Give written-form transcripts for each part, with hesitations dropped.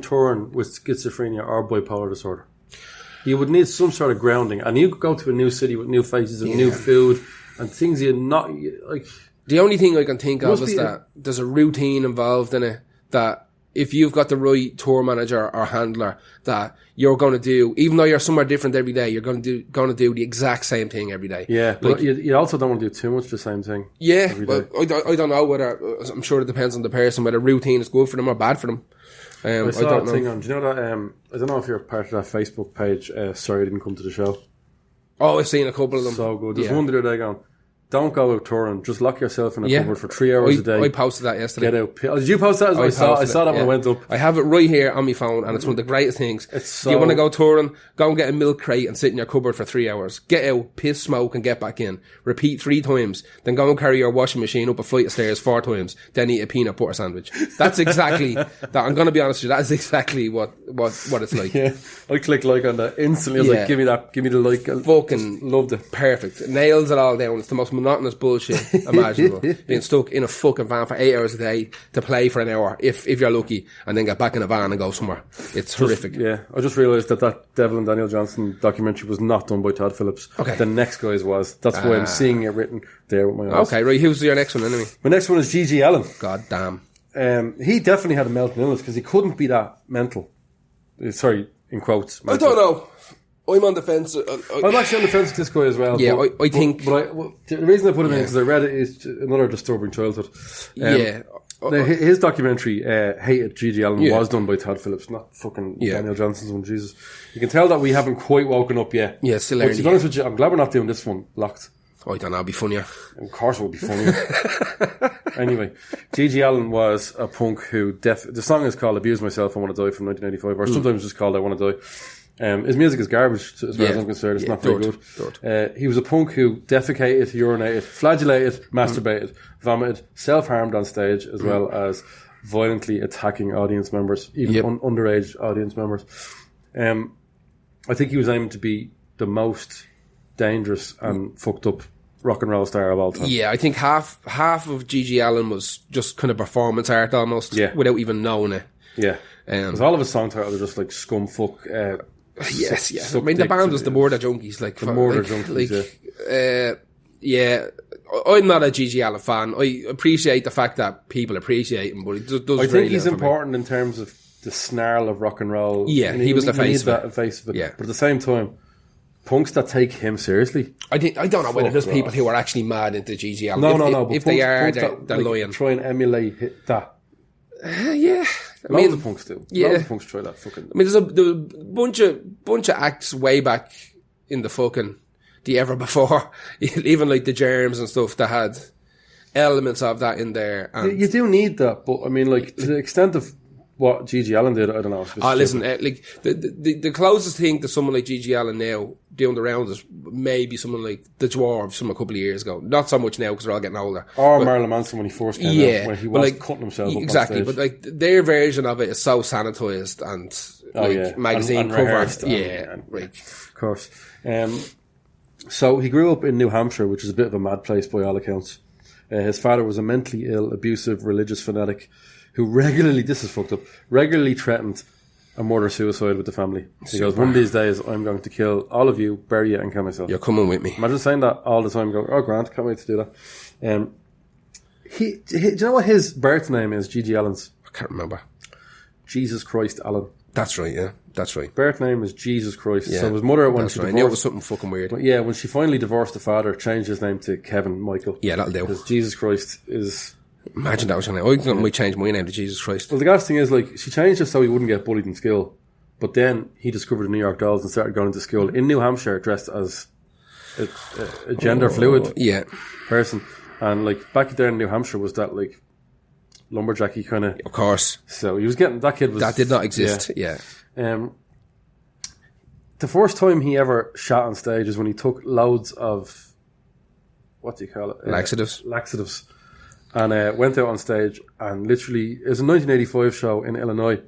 touring with schizophrenia or bipolar disorder. You would need some sort of grounding, and you go to a new city with new faces and new food and things you're not like. The only thing I can think of is that there's a routine involved in it, that if you've got the right tour manager or handler, that you're going to do, even though you're somewhere different every day, you're going to do the exact same thing every day. Yeah, but you also don't want to do too much the same thing. Yeah, but I don't know whether, I'm sure it depends on the person, whether routine is good for them or bad for them. I saw that thing on, do you know that, I don't know if you're part of that Facebook page, Sorry I Didn't Come to the Show. Oh, I've seen a couple of them. So good. There's one the other day going, don't go out touring. Just lock yourself in a cupboard for 3 hours a day. I posted that yesterday. Get out. Oh, did you post that as well? I saw that when I went up. I have it right here on my phone, and it's one of the greatest things. If you want to go touring, go and get a milk crate and sit in your cupboard for 3 hours. Get out, piss, smoke, and get back in. Repeat 3 times. Then go and carry your washing machine up a flight of stairs 4 times. Then eat a peanut butter sandwich. That's exactly that. I'm going to be honest with you. That is exactly what it's like. Yeah, I clicked like on that instantly. I was like, give me the like. Fucking loved it. Perfect. Nails it all down. It's the most monotonous bullshit imaginable. Being stuck in a fucking van for 8 hours a day to play for an hour, if you're lucky, and then get back in a van and go somewhere. It's horrific. Yeah, I just realised that Devil and Daniel Johnson documentary was not done by Todd Phillips. Okay. The next guy's was. That's why I'm seeing it written there with my eyes. Okay, right. Who's your next one anyway? My next one is G.G. Allen. God damn. He definitely had a mental illness because he couldn't be that mental. Sorry, in quotes. Mental. I don't know. I'm on the fence. I'm actually on the fence with this guy as well. Yeah, I think... the reason I put him in is because I read it is another disturbing childhood. His documentary, Hated G.G. Allen, was done by Todd Phillips, not fucking Daniel Johnson's one. Jesus. You can tell that we haven't quite woken up yet. Yeah, still early. To be honest with you, I'm glad we're not doing this one locked. I don't know, it'll be funnier. Of course it would be funnier. Anyway, G.G. Allen was a punk who... the song is called Abuse Myself, I Want to Die from 1985, or sometimes just called I Want to Die. His music is garbage as far as I'm concerned. It's not very good. He was a punk who defecated, urinated, flagellated, masturbated, vomited, self-harmed on stage, as well as violently attacking audience members, even underage audience members. I think he was aiming to be the most dangerous and fucked up rock and roll star of all time. Yeah, I think half of G.G. Allen was just kind of performance art almost, without even knowing it. Yeah. Because all of his song titles are just like scumfuck. Yes. I mean, the band was the Murder Junkies. I'm not a G.G. Allen fan. I appreciate the fact that people appreciate him, but it does. I think he's important in terms of the snarl of rock and roll. Yeah, he was the face of it. Yeah. But at the same time, punks that take him seriously. I don't know whether there's people who are actually mad into G.G. Allen. No. If they are, they're lying. Try and emulate that. Yeah. Loads of punks do. Yeah. Loads of punks try that fucking... I mean, there's a bunch of acts way back in the ever before, even like the Germs and stuff that had elements of that in there. And you do need that, but I mean, like, to the extent of what G.G. Allen did, I don't know. Listen, like, the closest thing to someone like G.G. Allen now doing the rounds is maybe someone like the Dwarves from a couple of years ago. Not so much now because they're all getting older. Or Marilyn Manson when he first came out, when he was cutting himself up exactly, on stage. But like their version of it is so sanitized and magazine covers. Right. Of course. So he grew up in New Hampshire, which is a bit of a mad place by all accounts. His father was a mentally ill, abusive, religious fanatic who regularly threatened a murder-suicide with the family. He goes, one of these days, I'm going to kill all of you, bury you, and kill myself. You're coming with me. Imagine saying that all the time, going, oh, Grant, can't wait to do that. Do you know what his birth name is, G.G. Allen's? I can't remember. Jesus Christ Allen. That's right, yeah. That's right. Birth name is Jesus Christ. Yeah, so his mother, when she divorced... I knew it was something fucking weird. When she finally divorced the father, changed his name to Kevin Michael. Yeah, that'll do. Because Jesus Christ is... Imagine that was her name. I might change my name to Jesus Christ. Well, the gas thing is, like, she changed it so he wouldn't get bullied in school. But then he discovered the New York Dolls and started going into school in New Hampshire dressed as a gender fluid person. And, like, back there in New Hampshire was that, like, lumberjacky kind of... Of course. So he was getting... That kid was... That did not exist, yeah. The first time he ever shot on stage is when he took loads of... What do you call it? Laxatives. And went out on stage and literally... It was a 1985 show in Illinois.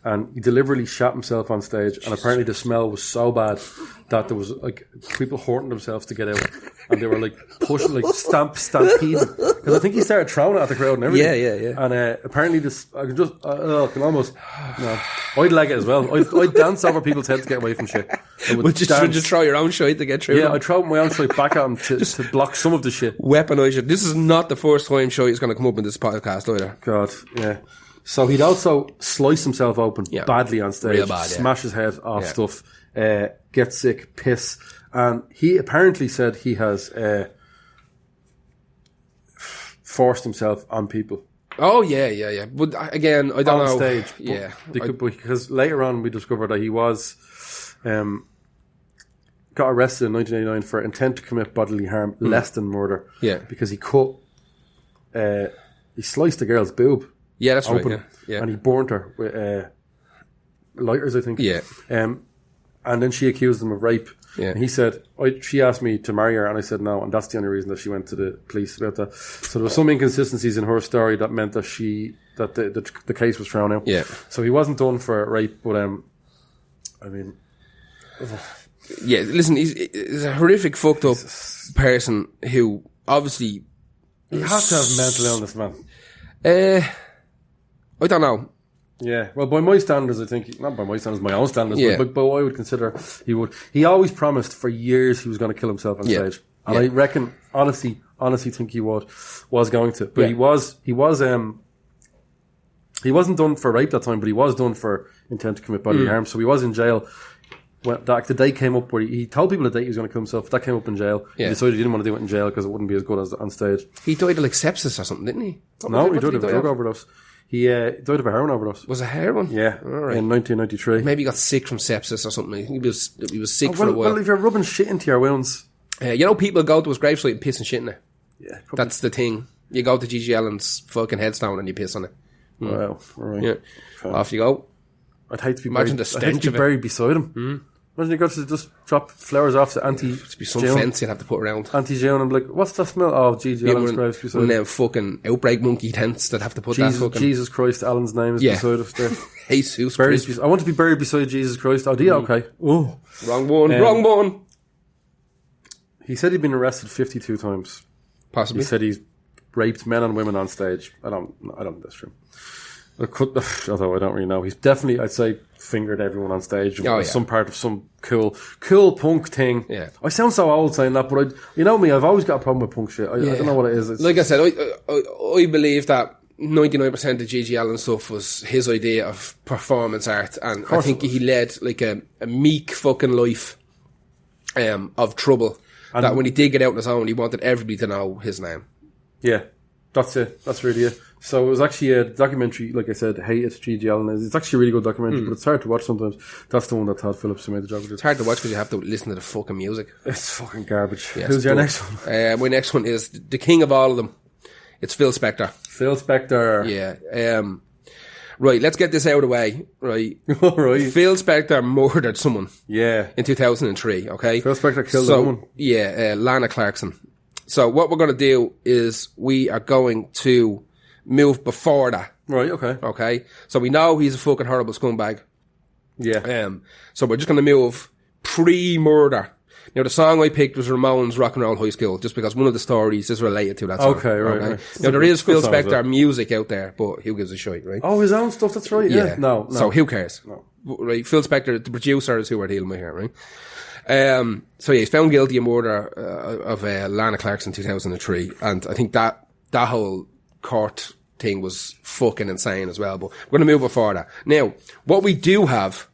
And he deliberately shot himself on stage. And apparently the smell was so bad that there was, like, people hurting themselves to get out. And they were, like, pushing, like, stampeding Because I think he started throwing it at the crowd and everything. Yeah. And apparently I can almost, no. I'd like it as well. I'd dance over people's heads to get away from shit. Would you throw your own shit to get through? Yeah, I'd throw my own shit back at him to block some of the shit. Weaponize it. This is not the first time shit is going to come up in this podcast either. God, yeah. So he'd also slice himself open badly on stage. Real bad, smash his head off stuff, get sick, piss. And he apparently said he has forced himself on people. Oh, yeah. But again, I don't know. On stage. Yeah. Because later on we discovered that he was got arrested in 1989 for intent to commit bodily harm less than murder. Yeah. Because he sliced a girl's boob. Yeah, that's open, right. Yeah. And he burnt her with lighters, I think. Yeah. And then she accused him of rape. Yeah. And he said, she asked me to marry her, and I said no, and that's the only reason that she went to the police about that. So there were some inconsistencies in her story that meant that the case was thrown out. Yeah. So he wasn't done for rape, but I mean, yeah. Listen, he's a horrific, fucked up person who obviously he has to have mental illness, man. I don't know. Yeah, well, by my standards, I think, not by my standards, my own standards, but I would consider he would. He always promised for years he was going to kill himself on stage. And I reckon, honestly think he was going to. But he wasn't done for rape that time, but he was done for intent to commit bodily harm. So he was in jail. When the day came up where he told people the day he was going to kill himself. That came up in jail. Yeah. He decided he didn't want to do it in jail because it wouldn't be as good as on stage. He died of like sepsis or something, didn't he? He died of a drug overdose. He died of a heroin overdose. Was it heroin? Yeah, right. In 1993. Maybe he got sick from sepsis or something. He was sick for a while. Well, if you're rubbing shit into your wounds... people go to his gravesite and piss and shit in it. Yeah, probably. That's the thing. You go to Gigi Allen's fucking headstone and you piss on it. Wow, all right. Yeah. Okay. Off you go. I'd hate to be Imagine the stench of it. buried beside him. Imagine you got to just drop flowers off to Auntie It'd be some fence you'd have to put around. Auntie June and be like, what's that smell? Oh, Gigi Allen's grave's beside one of them fucking outbreak monkey tents that have to put that fucking... Jesus Christ, Alan's name is beside us there. Jesus Christ. I want to be buried beside Jesus Christ. Oh, dear, okay. Oh. Wrong one. He said he'd been arrested 52 times. Possibly. He said he's raped men and women on stage. I don't think that's true. Although I don't really know. He's definitely, I'd say, fingered everyone on stage. Some part of some cool punk thing. Yeah. I sound so old saying that, but you know me, I've always got a problem with punk shit. I don't know what it is. Like I said, I believe that 99% of Gigi Allen stuff was his idea of performance art, and I think he led like a meek fucking life of trouble. And that when he did get out on his own, he wanted everybody to know his name. Yeah, that's it. That's really it. So it was actually a documentary, like I said, Hate It, Gigi Allen. It's actually a really good documentary, but it's hard to watch sometimes. That's the one that Todd Phillips made the job with. It's hard to watch because you have to listen to the fucking music. It's fucking garbage. Yeah, who's your next one? My next one is the king of all of them. It's Phil Spector. Phil Spector. Yeah. Right, let's get this out of the way. Right. Right. Phil Spector murdered someone. Yeah. In 2003, okay? Phil Spector killed a woman. Yeah, Lana Clarkson. So what we're going to do is we are going to move before that. Right, okay. Okay? So we know he's a fucking horrible scumbag. Yeah. So we're just going to move pre-murder. Now, the song I picked was Ramones Rock and Roll High School, just because one of the stories is related to that song. Okay, right. Now, there is Phil Spector music out there, but who gives a shit, right? Oh, his own stuff, that's right, yeah. No. So who cares? No. Right, Phil Spector, the producer, is who we're dealing with here, right? So he's found guilty of murder of Lana Clarkson in 2003, and I think that whole court thing was fucking insane as well, but we're going to move before that. Now, what we do have,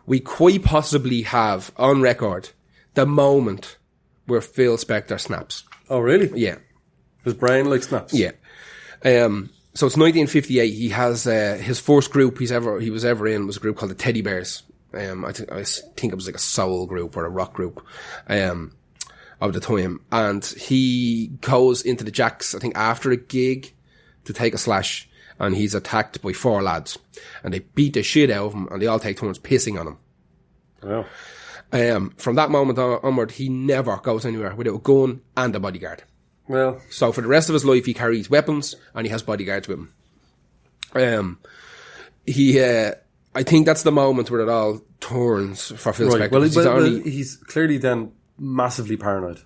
we quite possibly have on record the moment where Phil Spector snaps. Oh, really? Yeah. His brain like snaps? Yeah. So it's 1958. He has his first group he was ever in was a group called the Teddy Bears. I think it was like a soul group or a rock group of the time. And he goes into the Jacks, I think, after a gig to take a slash, and he's attacked by 4 lads. And they beat the shit out of him, and they all take turns pissing on him. Wow. From that moment onward, he never goes anywhere without a gun and a bodyguard. Well, so for the rest of his life, he carries weapons and he has bodyguards with him. I think that's the moment where it all turns for Phil Spector. Well, he's clearly then massively paranoid.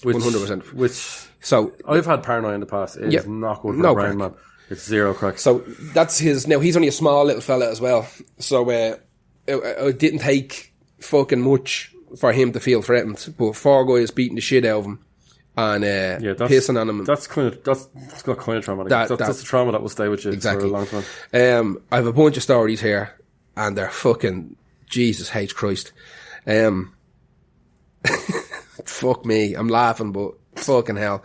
100%. Which So I've had Paranoia in the past. It is not good for the brain, man. It's zero crack. So that's his. Now he's only a small little fella as well. So it didn't take fucking much for him to feel threatened. But 4 guys beating the shit out of him and pissing on him. That's got kind of traumatic. That's a trauma that will stay with you for a long time. I have a bunch of stories here, and they're fucking Jesus H Christ. Fuck me, I'm laughing, but fucking hell.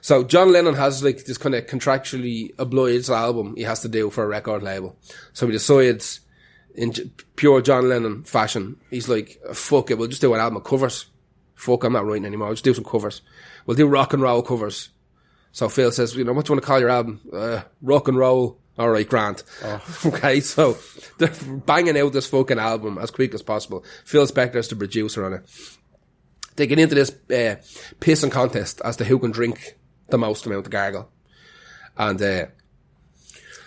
So John Lennon has like this kind of contractually obliged album he has to do for a record label. So he decides, in pure John Lennon fashion, he's like, fuck it, we'll just do an album of covers. Fuck, I'm not writing anymore, I'll just do some covers. We'll do rock and roll covers. So Phil says, what do you want to call your album? Rock and roll. Alright, Grant. Oh. Okay, so they're banging out this fucking album as quick as possible. Phil Spector's the producer on it. They get into this pissing contest as to who can drink the most amount of gargle. And Phil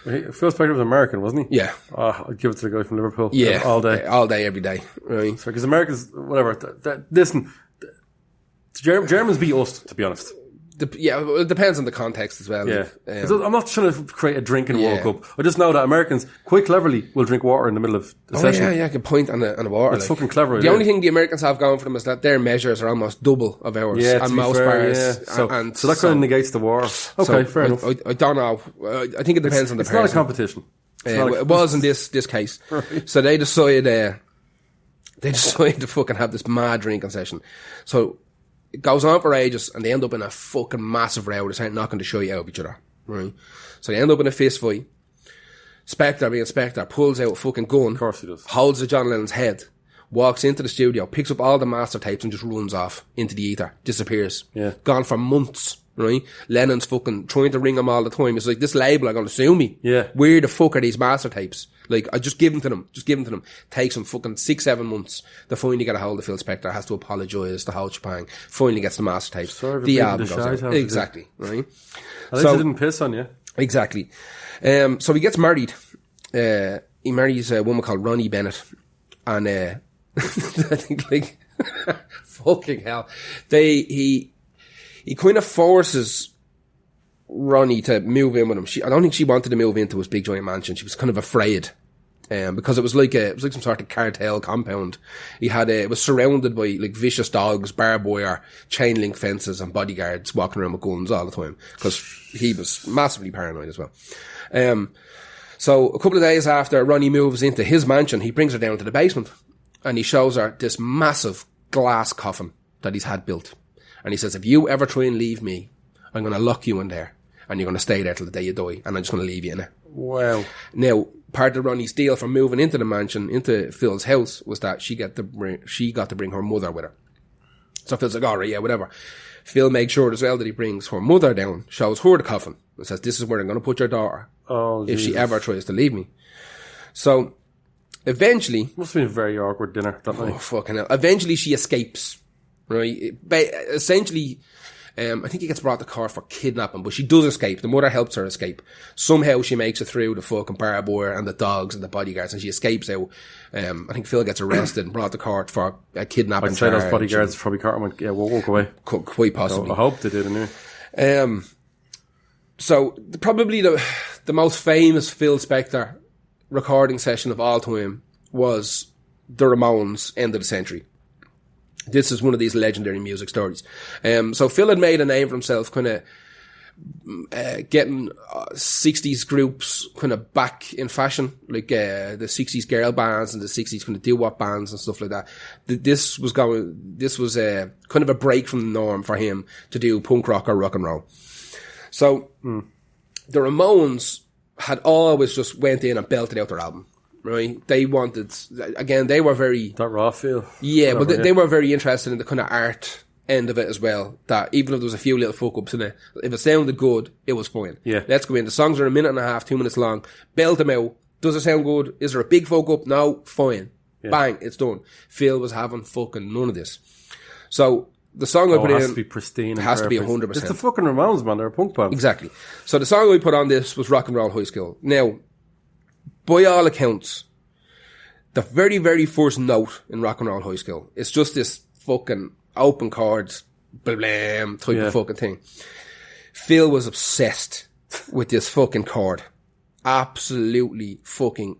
Spector was American, wasn't he? Yeah. I'd give it to the guy from Liverpool. Yeah. All day. All day, every day. Right. Because Americans, whatever. Listen, Germans beat us, to be honest. It depends on the context as well. Yeah. I'm not trying to create a drinking World Cup. I just know that Americans quite cleverly will drink water in the middle of the session. Yeah, good point on the water. It's fucking clever. The only thing the Americans have going for them is that their measures are almost double of ours. Yeah, and most bars. Yeah. So that kind of negates the war. Okay, fair enough. I don't know. I think it depends on the person. It's not a competition. It was in this case. Right. So they decided to fucking have this mad drinking session. So it goes on for ages, and they end up in a fucking massive row. They start knocking the shit out of each other, right? So they end up in a fist fight. Spector, being Spector, pulls out a fucking gun. Of course he does. Holds the John Lennon's head, walks into the studio, picks up all the master tapes and just runs off into the ether. Disappears. Yeah. Gone for months, right? Lennon's fucking trying to ring him all the time. It's like, this label are going to sue me. Yeah. Where the fuck are these master tapes? Like, I just give them to them. Takes him fucking 6-7 months to finally get a hold of Phil Spector. Has to apologise, the whole shebang. Finally gets the master tapes. The album goes out. Exactly, right? At least he didn't piss on you. Exactly. So he gets married. He marries a woman called Ronnie Bennett. And, I think, like, fucking hell. He kind of forces Ronnie to move in with him. I don't think she wanted to move into his big giant mansion. She was kind of afraid, because it was like some sort of cartel compound. It was surrounded by like vicious dogs, barbed wire, chain link fences, and bodyguards walking around with guns all the time. Because he was massively paranoid as well. So a couple of days after Ronnie moves into his mansion, he brings her down to the basement, and he shows her this massive glass coffin that he's had built. And he says, if you ever try and leave me, I'm going to lock you in there, and you're going to stay there till the day you die, and I'm just going to leave you in it. Wow. Now, part of Ronnie's deal for moving into the mansion, into Phil's house, was that she got to bring her mother with her. So Phil's like, all right, yeah, whatever. Phil makes sure as well that he brings her mother down, shows her the coffin, and says, this is where I'm going to put your daughter if she ever tries to leave me. So, eventually... Must have been a very awkward dinner that night. Oh, fucking hell. Eventually she escapes, right? Essentially... I think he gets brought to court for kidnapping, but she does escape. The mother helps her escape. Somehow she makes it through the fucking barbed wire and the dogs and the bodyguards, and she escapes out. I think Phil gets arrested and brought to court for a kidnapping. I'd say those bodyguards probably caught him and walk away. Quite possibly. I hope they did anyway. So probably the most famous Phil Spector recording session of all time was the Ramones' End of the Century. This is one of these legendary music stories. So Phil had made a name for himself, kind of getting 60s groups kind of back in fashion, like the 60s girl bands and the 60s kind of doo-wop bands and stuff like that. This was kind of a break from the norm for him to do punk rock or rock and roll. So the Ramones had always just went in and belted out their album. Right, they wanted, again, they were very... That raw feel. Yeah, but they were very interested in the kind of art end of it as well, that even if there was a few little fuck-ups in it, if it sounded good, it was fine. Yeah. Let's go in. The songs are 1.5 minutes, 2 minutes long. Belt them out. Does it sound good? Is there a big fuck-up? No, fine. Yeah. Bang, it's done. Phil was having fucking none of this. So... The song I put in... It has to be pristine. It has to be 100%. It's the fucking Ramones, man. They're a punk band. Exactly. So the song I put on this was Rock and Roll High School. Now... By all accounts, the very, very first note in Rock and Roll High School is just this fucking open chords, blam type of fucking thing. Phil was obsessed with this fucking chord. Absolutely fucking